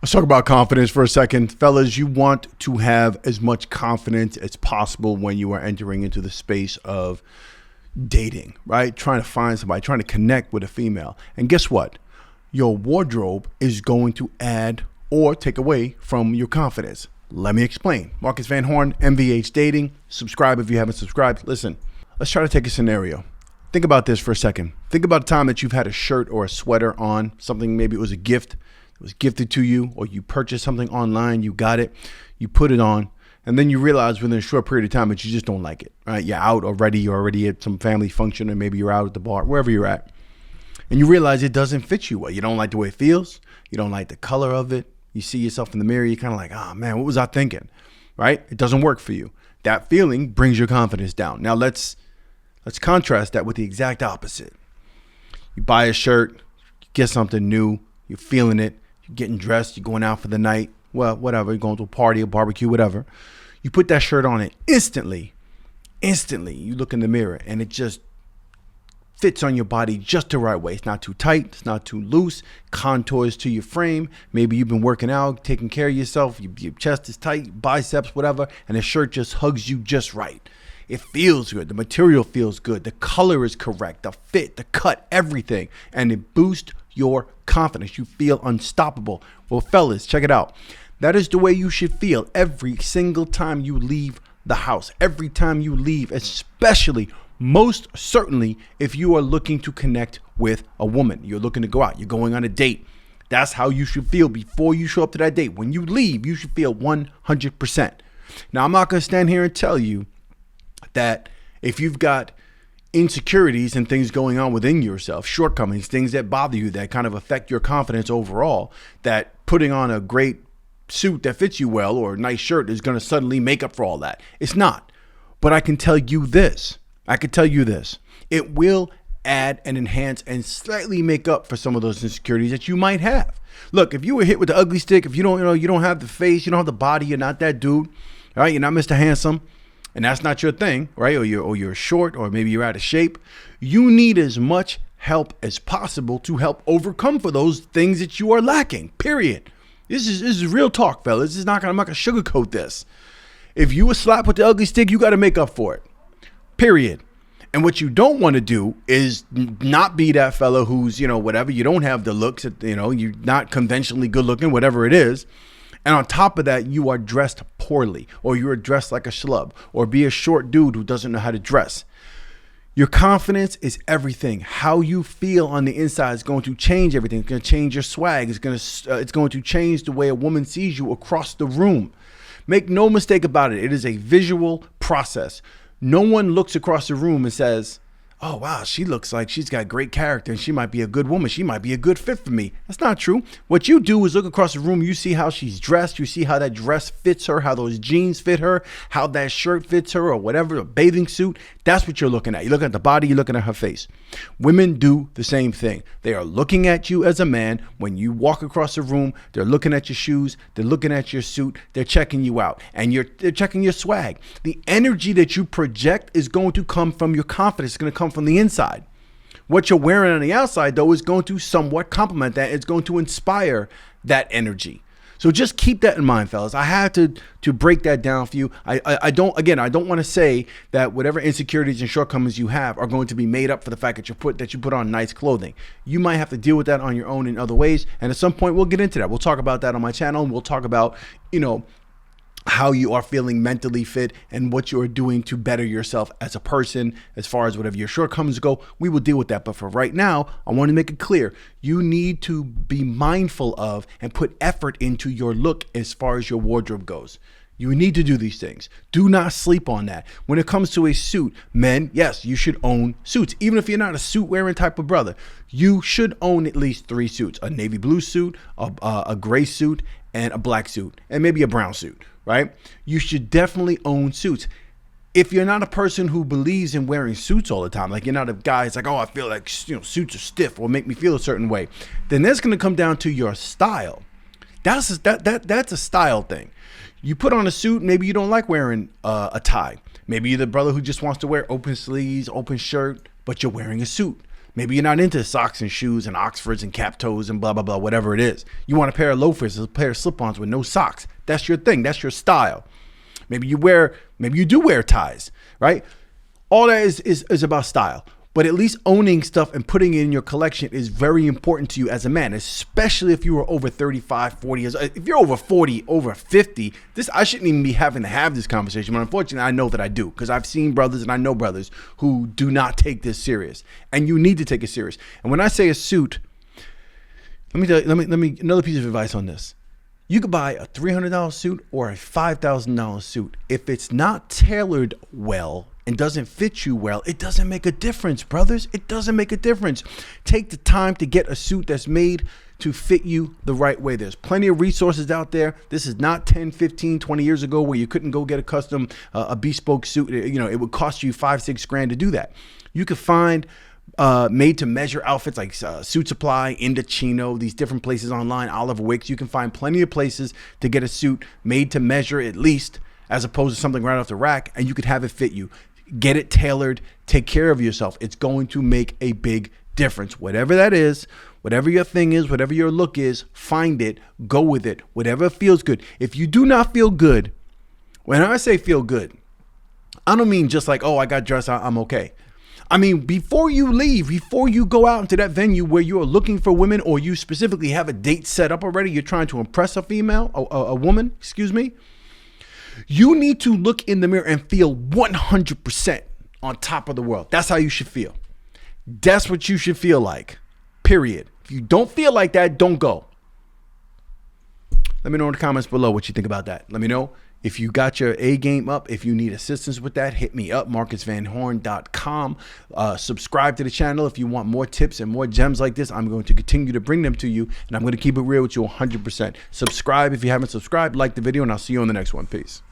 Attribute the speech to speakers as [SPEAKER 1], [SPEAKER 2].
[SPEAKER 1] Let's talk about confidence for a second. Fellas, you want to have as much confidence as possible when you are entering into the space of dating, right? Trying to find somebody, trying to connect with a female. And guess what? Your wardrobe is going to add or take away from your confidence. Let me explain. MarcusVanHorne, MVH Dating. Subscribe if you haven't subscribed. Listen, let's try to take a scenario. Think about this for a second. Think about a time that you've had a shirt or a sweater on, something, maybe it was a gift. It was gifted to you, or you purchased something online, you got it, you put it on, and then you realize within a short period of time that you just don't like it, right? You're out already, you're already at some family function, or maybe you're out at the bar, wherever you're at, and you realize it doesn't fit you well. You don't like the way it feels, you don't like the color of it, you see yourself in the mirror, you're kind of like, oh man, what was I thinking, right? It doesn't work for you. That feeling brings your confidence down. Now let's contrast that with the exact opposite. You buy a shirt, you get something new, you're feeling it, you're getting dressed, you're going out for the night, well, whatever, you're going to a party, a barbecue, whatever. You put that shirt on and instantly, you look in the mirror and it just fits on your body just the right way. It's not too tight, it's not too loose, contours to your frame. Maybe you've been working out, taking care of yourself, your chest is tight, biceps, whatever, and the shirt just hugs you just right. It feels good, the material feels good, the color is correct, the fit, the cut, everything, and it boosts your confidence. You feel unstoppable. Well, fellas, check it out. That is the way you should feel every single time you leave the house, every time you leave, especially, most certainly, if you are looking to connect with a woman. You're looking to go out, you're going on a date. That's how you should feel before you show up to that date. When you leave, you should feel 100%. Now, I'm not going to stand here and tell you that if you've got insecurities and things going on within yourself, shortcomings, things that bother you, that kind of affect your confidence overall, that putting on a great suit that fits you well or a nice shirt is going to suddenly make up for all that. It's not. But I can tell you this. It will add and enhance and slightly make up for some of those insecurities that you might have. Look, if you were hit with the ugly stick, if you don't have the face, you don't have the body, you're not that dude, all right? You're not Mr. Handsome, and that's not your thing, right? Or you're short, or maybe you're out of shape. You need as much help as possible to help overcome for those things that you are lacking, period. This is real talk, fellas. I'm not gonna sugarcoat this. If you were slapped with the ugly stick, you got to make up for it, period. And what you don't want to do is not be that fella who's, whatever, you don't have the looks, you're not conventionally good looking, whatever it is. And on top of that, you are dressed poorly, or you are dressed like a schlub, or be a short dude who doesn't know how to dress. Your confidence is everything. How you feel on the inside is going to change everything. It's going to change your swag. It's going to change the way a woman sees you across the room. Make no mistake about it. It is a visual process. No one looks across the room and says, oh, wow, she looks like she's got great character and she might be a good woman. She might be a good fit for me. That's not true. What you do is look across the room. You see how she's dressed. You see how that dress fits her, how those jeans fit her, how that shirt fits her, or whatever, a bathing suit. That's what you're looking at. You're looking at the body. You're looking at her face. Women do the same thing. They are looking at you as a man. When you walk across the room, they're looking at your shoes. They're looking at your suit. They're checking you out. And they're checking your swag. The energy that you project is going to come from your confidence. It's going to come from the inside. What you're wearing on the outside, though, is going to somewhat complement that. It's going to inspire that energy. So just keep that in mind, fellas. I had to break that down for you. I don't want to say that whatever insecurities and shortcomings you have are going to be made up for the fact that you put on nice clothing. You might have to deal with that on your own in other ways. And at some point, we'll get into that. We'll talk about that on my channel, and we'll talk about, how you are feeling mentally fit and what you are doing to better yourself as a person. As far as whatever your shortcomings go, we will deal with that. But for right now, I want to make it clear, you need to be mindful of and put effort into your look as far as your wardrobe goes. You need to do these things. Do not sleep on that. When it comes to a suit, men, yes, you should own suits. Even if you're not a suit wearing type of brother, you should own at least 3 suits: a navy blue suit, a gray suit, and a black suit, and maybe a brown suit, right? You should definitely own suits. If you're not a person who believes in wearing suits all the time, like you're not a guy who's like, oh, I feel like suits are stiff or make me feel a certain way, then that's going to come down to your style. That's a style thing. You put on a suit, maybe you don't like wearing a tie. Maybe you're the brother who just wants to wear open sleeves, open shirt, but you're wearing a suit. Maybe you're not into socks and shoes and Oxfords and cap toes and blah, blah, blah, whatever it is. You want a pair of loafers, a pair of slip-ons with no socks. That's your thing. That's your style. Maybe you do wear ties, right? All that is about style. But at least owning stuff and putting it in your collection is very important to you as a man, especially if you are over 35, 40 years. If you're over 40, over 50, I shouldn't even be having to have this conversation. But unfortunately, I know that I do, because I've seen brothers and I know brothers who do not take this serious. And you need to take it serious. And when I say a suit, let me another piece of advice on this. You could buy a $300 suit or a $5,000 suit. If it's not tailored well and doesn't fit you well, it doesn't make a difference, brothers. It doesn't make a difference. Take the time to get a suit that's made to fit you the right way. There's plenty of resources out there. This is not 10, 15, 20 years ago where you couldn't go get a bespoke suit. It would cost you $5-6 grand to do that. You could find made to measure outfits like Suit Supply, Indochino, these different places online, Oliver Wicks. You can find plenty of places to get a suit made to measure, at least, as opposed to something right off the rack, and you could have it fit you. Get it tailored. Take care of yourself. It's going to make a big difference. Whatever that is, whatever your thing is, whatever your look is, find it, go with it, whatever feels good. If you do not feel good, when I say feel good, I don't mean just like, oh, I got dressed, I'm okay. I mean, before you leave, before you go out into that venue where you are looking for women, or you specifically have a date set up already, you're trying to impress a woman, you need to look in the mirror and feel 100% on top of the world. That's how you should feel. That's what you should feel like, period. If you don't feel like that, don't go. Let me know in the comments below what you think about that. Let me know if you got your A game up. If you need assistance with that, hit me up, MarcusVanHorne.com. Subscribe to the channel if you want more tips and more gems like this. I'm going to continue to bring them to you, and I'm going to keep it real with you 100%. Subscribe if you haven't subscribed, like the video, and I'll see you on the next one. Peace.